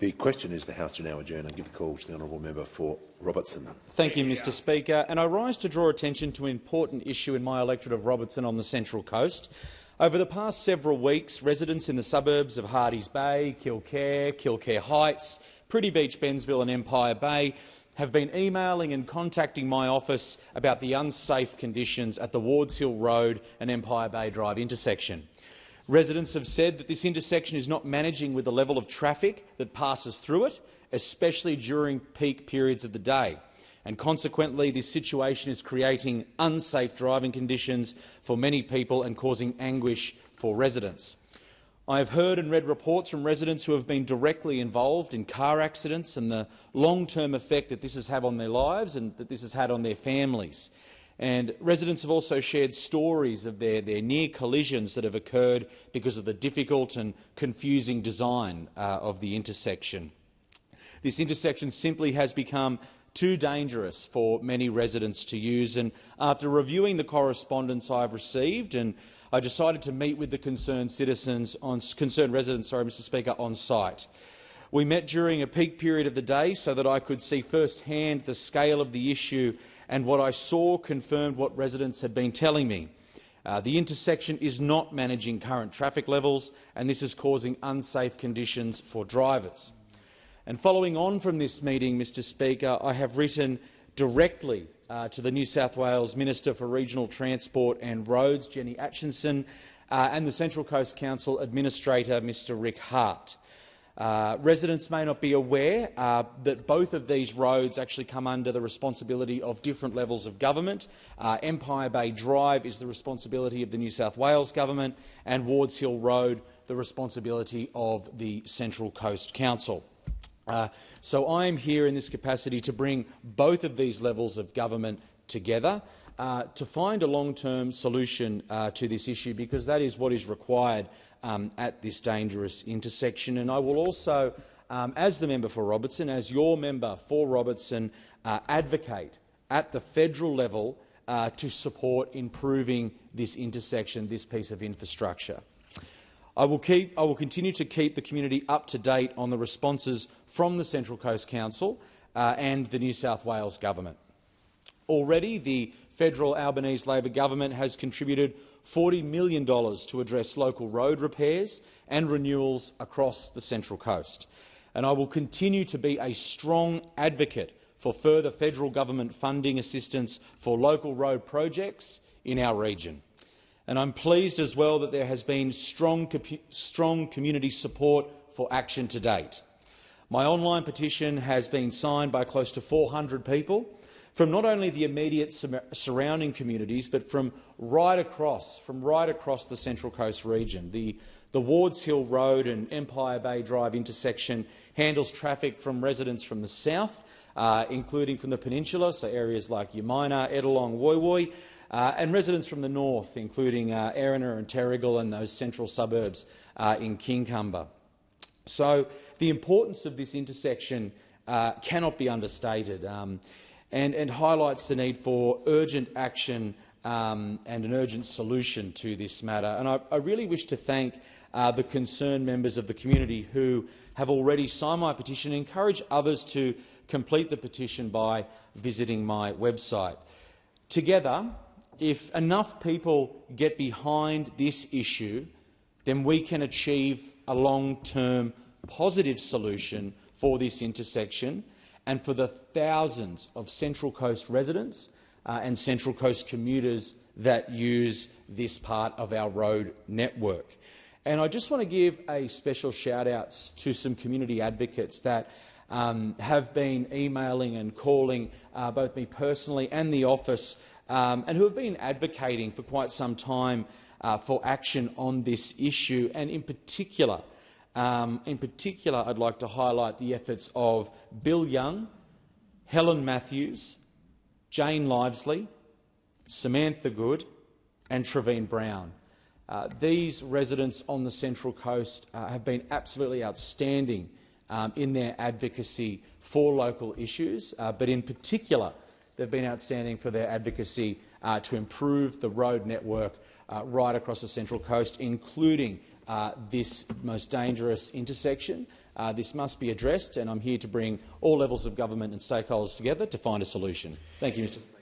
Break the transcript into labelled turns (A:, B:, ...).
A: The question is the House to now adjourn and give the call to the honourable member for Robertson.
B: Thank you, Mr Speaker. And I rise to draw attention to an important issue in my electorate of Robertson on the Central Coast. Over the past several weeks, residents in the suburbs of Hardies Bay, Kilcare Heights, Pretty Beach, Bensville and Empire Bay have been emailing and contacting my office about the unsafe conditions at the Wards Hill Road and Empire Bay Drive intersection. Residents have said that this intersection is not managing with the level of traffic that passes through it, especially during peak periods of the day. And consequently, this situation is creating unsafe driving conditions for many people and causing anguish for residents. I have heard and read reports from residents who have been directly involved in car accidents and the long-term effect that this has had on their lives and that this has had on their families. And residents have also shared stories of their near collisions that have occurred because of the difficult and confusing design of the intersection. This intersection simply has become too dangerous for many residents to use, and after reviewing the correspondence I've received, and I decided to meet with the concerned residents, Mr Speaker, on site. We met during a peak period of the day so that I could see firsthand the scale of the issue, and what I saw confirmed what residents had been telling me. The intersection is not managing current traffic levels, and this is causing unsafe conditions for drivers. And following on from this meeting, Mr Speaker, I have written directly to the New South Wales Minister for Regional Transport and Roads, Jenny Atchison, and the Central Coast Council Administrator, Mr Rick Hart. Residents may not be aware that both of these roads actually come under the responsibility of different levels of government. Empire Bay Drive is the responsibility of the New South Wales Government, and Wards Hill Road the responsibility of the Central Coast Council. So I am here in this capacity to bring both of these levels of government together to find a long-term solution to this issue, because that is what is required at this dangerous intersection. And I will also, as the member for Robertson, as your member for Robertson, advocate at the federal level to support improving this intersection, this piece of infrastructure. I will continue to keep the community up to date on the responses from the Central Coast Council and the New South Wales Government. Already, the federal Albanese Labor government has contributed $40 million to address local road repairs and renewals across the Central Coast. And I will continue to be a strong advocate for further federal government funding assistance for local road projects in our region. And I'm pleased as well that there has been strong community support for action to date. My online petition has been signed by close to 400 people from not only the immediate surrounding communities, but from right across the Central Coast region. The Wards Hill Road and Empire Bay Drive intersection handles traffic from residents from the south, including from the peninsula, so areas like Yamina, Edelong, Woy Woy, and residents from the north, including Erina and Terrigal and those central suburbs in Kincumber. So the importance of this intersection cannot be understated, and highlights the need for urgent action and an urgent solution to this matter. And I really wish to thank the concerned members of the community who have already signed my petition, and encourage others to complete the petition by visiting my website. Together, if enough people get behind this issue, then we can achieve a long-term positive solution for this intersection and for the thousands of Central Coast residents and Central Coast commuters that use this part of our road network. And I just want to give a special shout-out to some community advocates that have been emailing and calling both me personally and the office, and who have been advocating for quite some time for action on this issue. And in particular, I'd like to highlight the efforts of Bill Young, Helen Matthews, Jane Livesley, Samantha Good and Trevine Brown. These residents on the Central Coast have been absolutely outstanding in their advocacy for local issues, but in particular they've been outstanding for their advocacy to improve the road network right across the Central Coast, including this most dangerous intersection This must be addressed, and I'm here to bring all levels of government and stakeholders together to find a solution. Thank you, Mr. Speaker.